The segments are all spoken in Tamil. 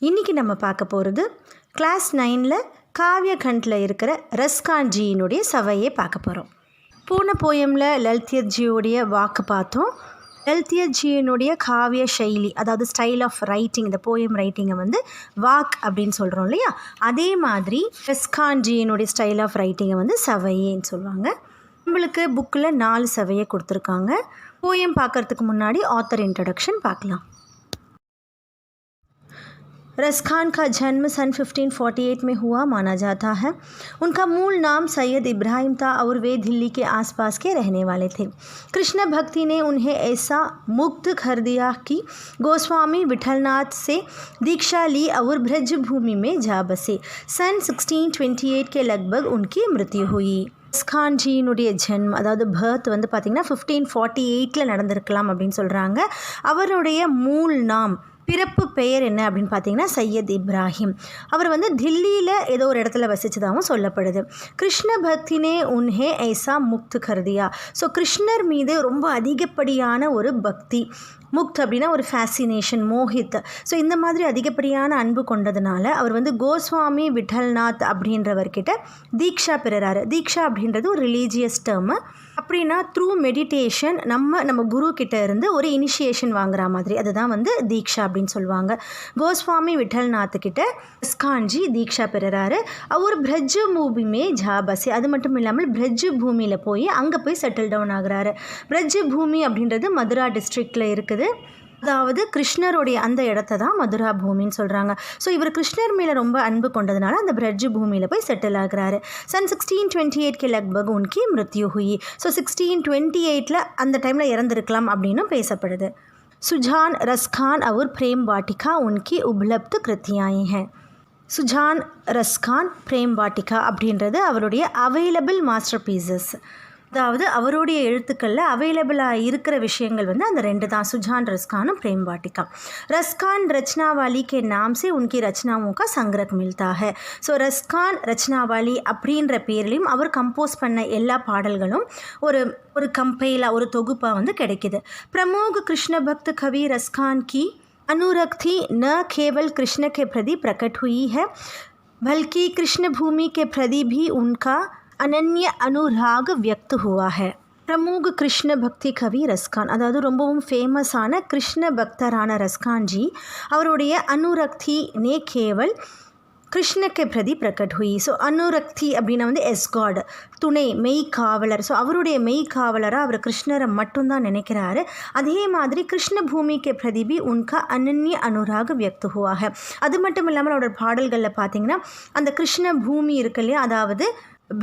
இன்றைக்கி நம்ம பார்க்க போகிறது கிளாஸ் 9ல் காவிய கண்டில் இருக்கிற ரஸ்கான் ஜியினுடைய சவையை பார்க்க போகிறோம். போன போயமில் லலித்யத் ஜியோடைய வாக்கு பார்த்தோம். லலித்யத் ஜியினுடைய காவிய சைலி, அதாவது ஸ்டைல் ஆஃப் ரைட்டிங், இந்த போயம் ரைட்டிங்கை வந்து வாக் அப்படின்னு சொல்கிறோம் இல்லையா, அதே மாதிரி ரஸ்கான் ஜியினுடைய ஸ்டைல் ஆஃப் ரைட்டிங்கை வந்து சவையேன்னு சொல்லுவாங்க. நம்மளுக்கு புக்கில் 4 சவையை கொடுத்துருக்காங்க. போயம் பார்க்குறதுக்கு முன்னாடி ஆத்தர் இன்ட்ரடக்ஷன் பார்க்கலாம். रसखान का जन्म सन 1548 में हुआ माना जाता है. उनका मूल नाम सैयद इब्राहिम था और वे दिल्ली के आसपास के रहने वाले थे. कृष्ण भक्ति ने उन्हें ऐसा मुग्ध कर दिया कि गोस्वामी विठलनाथ से दीक्षा ली और ब्रज भूमि में जा बसे. सन 1628 के लगभग उनकी मृत्यु हुई. ரஸ்கான் ஜியினுடைய ஜென்மம், அதாவது பர்த் வந்து பார்த்திங்கன்னா 1548 நடந்திருக்கலாம் அப்படின்னு சொல்கிறாங்க. அவருடைய மூல் நாம், பிறப்பு பெயர் என்ன அப்படின்னு பார்த்தீங்கன்னா சையத் இப்ராஹிம். அவர் வந்து தில்லியில் ஏதோ ஒரு இடத்துல வசித்ததாகவும் சொல்லப்படுது. கிருஷ்ண பக்தினே உன்ஹே ஐசா முக்த் கர்தியா. ஸோ கிருஷ்ணர் மீது ரொம்ப அதிகப்படியான ஒரு பக்தி, முக்த் அப்படின்னா ஒரு ஃபேசினேஷன், மோஹித். ஸோ இந்த மாதிரி அதிகப்படியான அன்பு கொண்டதுனால அவர் வந்து கோஸ்வாமி விட்டல்நாத் அப்படின்றவர்கிட்ட தீக்ஷா பெறுறாரு. தீக்ஷா அப்படின்றது ஒரு ரிலீஜியஸ் டேர்மு. அப்படின்னா த்ரூ மெடிடேஷன் நம்ம குரு கிட்ட இருந்து ஒரு இனிஷியேஷன் வாங்குற மாதிரி, அதுதான் வந்து தீக்ஷா அப்படின்னு சொல்லுவாங்க. கோஸ்வாமி விட்டல்நாத்துக்கிட்ட ரஸ்கான்ஜி தீக்ஷா பெறுறாரு. அவர் பிரஜ் பூமிமே ஜா பசி, அது மட்டும் இல்லாமல் பிரஜ் பூமியில் போய் அங்கே போய் செட்டில் டவுன் ஆகுறாரு. பிரஜ் பூமி அப்படின்றது மதுரா டிஸ்ட்ரிக்டில் இருக்குது. அதாவது கிருஷ்ணருடைய அந்த இடத்த தான் மதுரா பூமின்னு சொல்கிறாங்க. ஸோ இவர் கிருஷ்ணர் மேலே ரொம்ப அன்பு கொண்டதுனால அந்த பிரஜ் பூமியில் போய் செட்டில் ஆகிறாரு. சன் 1628 के लगभग उनकी मृत्यु हुई. ஸோ 1628 அந்த டைமில் இறந்துருக்கலாம் அப்படின்னு பேசப்படுது. சுஜான் ரஸ்கான் और प्रेम वाटिका उनकी उपलब्ध कृतियाएं हैं. சுஜான் ரஸ்கான் பிரேம் வாட்டிகா அப்படின்றது அவருடைய அவைலபிள் மாஸ்டர் பீசஸ். அதாவது அவருடைய எழுத்துக்களில் அவைலபிளாக இருக்கிற விஷயங்கள் வந்து அந்த 2 தான், சுஜான் रस्कान प्रेम वाटिका. रस्कान रचनावाली के नाम से उनकी रचनाओं का संग्रह मिलता है. ஸோ ரஸ்கான் ரச்சனாவாலி அப்படின்ற பேர்லையும் அவர் கம்போஸ் பண்ண எல்லா பாடல்களும் ஒரு கம்பைலாக, ஒரு தொகுப்பாக வந்து கிடைக்கிது. प्रमुख कृष्ण भक्त कवि रस्कान की अनुरक्ति न केवल कृष्ण के प्रति प्रकट हुई है, बल्कि कृष्ण भूमि के प्रति भी उनका अनन्य अनुराग व्यक्त हुआ है. प्रमुख कृष्ण भक्ति कवि रस्कान, அதாவது ரொம்பவும் ஃபேமஸான கிருஷ்ண பக்தரான ரஸ்கான்ஜி அவருடைய அனுரக்தி நே கேவல் கிருஷ்ணக்கு பிரதி பிரகட் ஹுயி. ஸோ அனுரக்தி அப்படின்னா வந்து எஸ்காட், துணை, மெய் காவலர். ஸோ அவருடைய மெய் காவலராக அவர் கிருஷ்ணரை மட்டும்தான் நினைக்கிறாரு. அதே மாதிரி கிருஷ்ண பூமிக்கு பிரதிபி உன்கா அனன்ய அனுராக வியக்து ஹுவாக. அது மட்டும் இல்லாமல் அவரோட பாடல்களில் பார்த்தீங்கன்னா அந்த கிருஷ்ண பூமி இருக்கு இல்லையா, அதாவது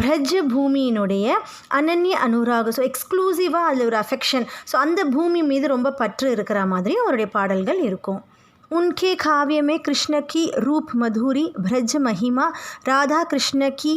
பிரஜ் பூமியினுடைய அனன்ய அனுராக, ஸோ எக்ஸ்க்ளூசிவாக அதில் ஒரு அஃபெக்ஷன், ஸோ அந்த பூமி மீது ரொம்ப பற்று இருக்கிற மாதிரி அவருடைய பாடல்கள் இருக்கும். उनके काव्य में कृष्ण की रूप मधुरी, ब्रज महिमा, राधा कृष्ण की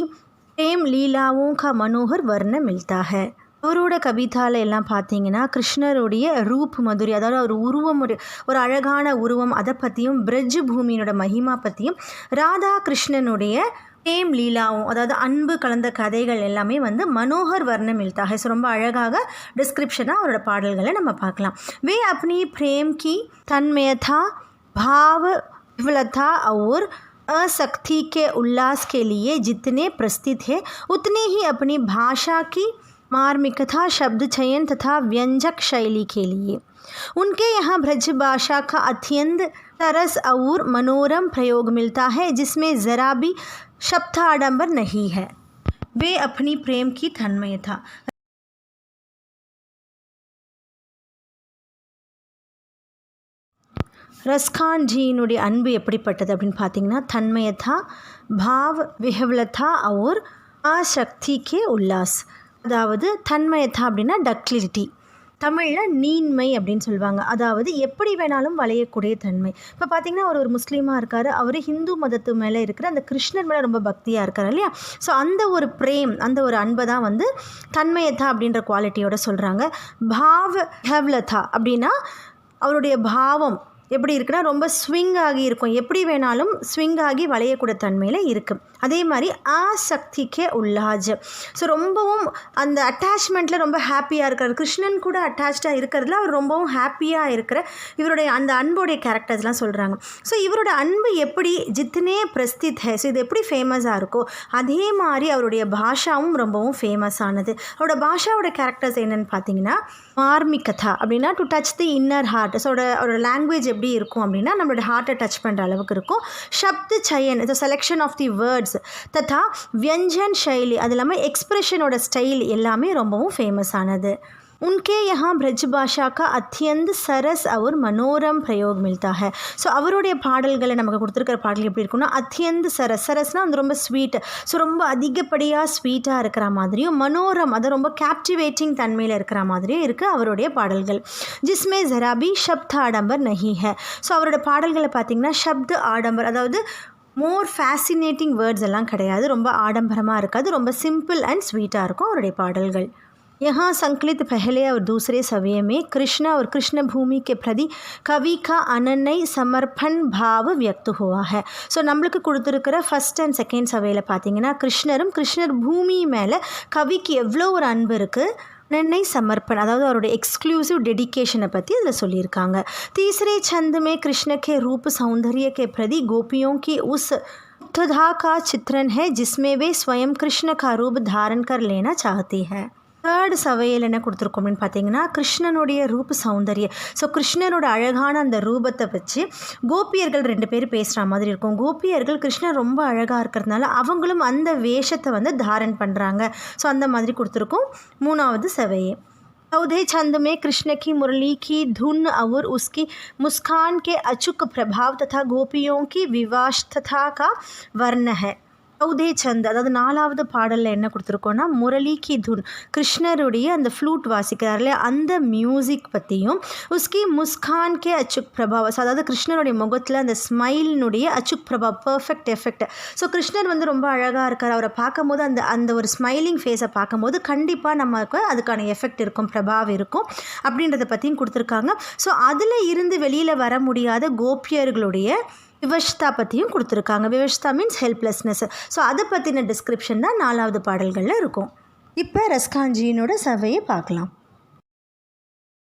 प्रेम लीलाओं का मनोहर वर्ण मिलता है. அவரோட கவிதாவில் எல்லாம் பார்த்தீங்கன்னா கிருஷ்ணருடைய ரூப் மதுரி, அதாவது ஒரு உருவம், ஒரு அழகான உருவம், அதை பற்றியும் பிரஜ் பூமியினோட மகிமா பற்றியும், ராதா கிருஷ்ணனுடைய பிரேம் லீலாவும், அதாவது அன்பு கலந்த கதைகள் எல்லாமே வந்து மனோகர் வர்ணம் மில்தாக, ஸோ ரொம்ப அழகாக டிஸ்கிரிப்ஷனாக அவரோட பாடல்களை நம்ம பார்க்கலாம். வே அப்னி பிரேம் கி தன்மயதா, भाव विफलता और असक्ति के उल्लास के लिए जितने प्रस्तुत है, उतने ही अपनी भाषा की मार्मिकता, शब्द चयन तथा व्यंजक शैली के लिए उनके यहाँ ब्रज भाषा का अत्यंत तरस और मनोरम प्रयोग मिलता है, जिसमें ज़रा भी शब्दाडंबर नहीं है. वे अपनी प्रेम की तन्मयता, ரஸ்கான் ஜியினுடைய அன்பு எப்படிப்பட்டது அப்படின்னு பார்த்தீங்கன்னா தன்மயதா, பாவ் விஹவலதா और ஆசக்தி கே உல்லாஸ். அதாவது தன்மயதா அப்படின்னா டக்டிலிட்டி, தமிழில் நீண்மை அப்படின்னு சொல்லுவாங்க. அதாவது எப்படி வேணாலும் வளையக்கூடிய தன்மை. இப்போ பார்த்திங்கன்னா அவர் ஒரு முஸ்லீமாக இருக்கார், அவர் ஹிந்து மதத்து மேலே இருக்கிற அந்த கிருஷ்ணர் மேலே ரொம்ப பக்தியாக இருக்கார் இல்லையா. ஸோ அந்த ஒரு பிரேம், அந்த ஒரு அன்பை தான் வந்து தன்மயதா அப்படின்ற குவாலிட்டியோட சொல்கிறாங்க. பாவ் ஹவ்லதா அப்படின்னா அவருடைய பாவம், எப்படி இருக்குன்னா ரொம்ப ஸ்விங் ஆகி இருக்கும், எப்படி வேணாலும் ஸ்விங் ஆகி வளையக்கூட தன்மையில் இருக்குது. அதே மாதிரி ஆசக்திக்கே உல்லாஜ். ஸோ ரொம்பவும் அந்த அட்டாச்மெண்ட்டில் ரொம்ப ஹாப்பியாக இருக்கிற கிருஷ்ணன் கூட அட்டாச்சாக இருக்கிறதுல அவர் ரொம்பவும் ஹாப்பியாக இருக்கிற இவருடைய அந்த அன்புடைய கேரக்டர்ஸ்லாம் சொல்கிறாங்க. ஸோ இவரோட அன்பு எப்படி ஜித்னே பிரஸ்தித் ஹே, ஸோ இது எப்படி ஃபேமஸாக இருக்கோ அதே மாதிரி அவருடைய பாஷாவும் ரொம்பவும் ஃபேமஸ் ஆனது. அவரோட பாஷாவோட கேரக்டர்ஸ் என்னென்னு பார்த்தீங்கன்னா மார்மிகதா அப்படின்னா to touch the inner heart. So அவரோட லாங்குவேஜ் எப்படி இருக்கும் அப்படின்னா நம்மளோட ஹார்ட்டை டச் பண்ணுற அளவுக்கு இருக்கும். ஷப்த் சயன், so selection of the words ததா வியஞ்சன் शैली, அது இல்லாமல் எக்ஸ்பிரஷனோட ஸ்டைல் எல்லாமே ரொம்பவும் ஃபேமஸ் ஆனது. उनके यहाँ ब्रज भाषा का अत्यंत सरस और मनोरम प्रयोग मिलता है. ஸோ அவருடைய பாடல்களை நமக்கு கொடுத்துருக்கிற பாடல் எப்படி இருக்குன்னா அத்தியந்த சரஸ்னால் அது ரொம்ப ஸ்வீட், ஸோ ரொம்ப அதிகப்படியாக ஸ்வீட்டாக இருக்கிற மாதிரியும் மனோரம் அது ரொம்ப கேப்டிவேட்டிங் தன்மையில் இருக்கிற மாதிரியும் இருக்குது அவருடைய பாடல்கள். ஜிஸ்மே ஜராபி ஷப்த் ஆடம்பர் நஹி ஹை. ஸோ அவரோட பாடல்களை பார்த்திங்கன்னா ஷப்த் ஆடம்பர், அதாவது மோர் ஃபேசினேட்டிங் வேர்ட்ஸ் எல்லாம் கிடையாது, ரொம்ப ஆடம்பரமாக இருக்காது, ரொம்ப சிம்பிள் அண்ட் ஸ்வீட்டாக இருக்கும் அவருடைய பாடல்கள். यहाँ संकलित पहले और दूसरे सवय में कृष्ण और कृष्ण भूमि के प्रति कवि का अनन्य समर्पण भाव व्यक्त हुआ है. ஸோ நம்மளுக்கு கொடுத்துருக்கிற ஃபஸ்ட் அண்ட் செகண்ட் சவையில் பார்த்தீங்கன்னா கிருஷ்ணர் பூமி மேலே கவிக்கு எவ்வளோ ஒரு அன்பு இருக்குது, अनन्य समर्पण அதாவது அவருடைய எக்ஸ்க்ளூசிவ் டெடிकेशனை பற்றி அதில் சொல்லியிருக்காங்க. तीसरे छंद में कृष्ण के रूप सौंदर्य के प्रति गोपियों की उस उत्कंठा का चित्रण है जिसमें वे स्वयं कृष्ण का रूप धारण कर लेना चाहती है. தேர்ட் சவையில் என்ன கொடுத்துருக்கோம் அப்படின்னு பார்த்தீங்கன்னா கிருஷ்ணனுடைய ரூப சௌந்தர்யம். ஸோ கிருஷ்ணனோட அழகான அந்த ரூபத்தை வச்சு கோபியர்கள் 2 பேர் பேசுகிற மாதிரி இருக்கும். கோபியர்கள் கிருஷ்ணன் ரொம்ப அழகாக இருக்கிறதுனால அவங்களும் அந்த வேஷத்தை வந்து தாரண் பண்ணுறாங்க. ஸோ அந்த மாதிரி கொடுத்துருக்கோம். மூணாவது சவையே चौथे छंद में कृष्ण की मुरली की धुन और उसकी मुस्कान के अचूक प्रभाव तथा गोपियों की विवाष्टता का वर्ण है. चौथे छंद அதாவது 4வது பாடலில் என்ன கொடுத்துருக்கோன்னா முரளி கி துன், கிருஷ்ணருடைய அந்த ஃப்ளூட் வாசிக்கிறார் இல்லையா அந்த மியூசிக் பற்றியும், உஸ்கி முஸ்கான் கே அச்சுக் பிரபாவ், அதாவது கிருஷ்ணருடைய முகத்தில் அந்த ஸ்மைலினுடைய அச்சுக் பிரபாவ் பர்ஃபெக்ட் எஃபெக்ட். ஸோ கிருஷ்ணர் வந்து ரொம்ப அழகாக இருக்கார், அவரை பார்க்கும்போது அந்த ஒரு ஸ்மைலிங் ஃபேஸை பார்க்கும்போது கண்டிப்பாக நமக்கு அதுக்கான எஃபெக்ட் இருக்கும், பிரபாவ் இருக்கும் அப்படின்றத பற்றியும் கொடுத்துருக்காங்க. ஸோ அதில் இருந்து வெளியில் வர முடியாத கோபியர்களுடைய விவஷ்தா பற்றியும் கொடுத்துருக்காங்க. விவஷ்தா மீன்ஸ் ஹெல்ப்லெஸ்னஸ். ஸோ அதை பற்றின டிஸ்கிரிப்ஷன் தான் 4வது பாடல்களில் இருக்கும். இப்போ ரஸ்கான்ஜியினோட சவையை பார்க்கலாம்.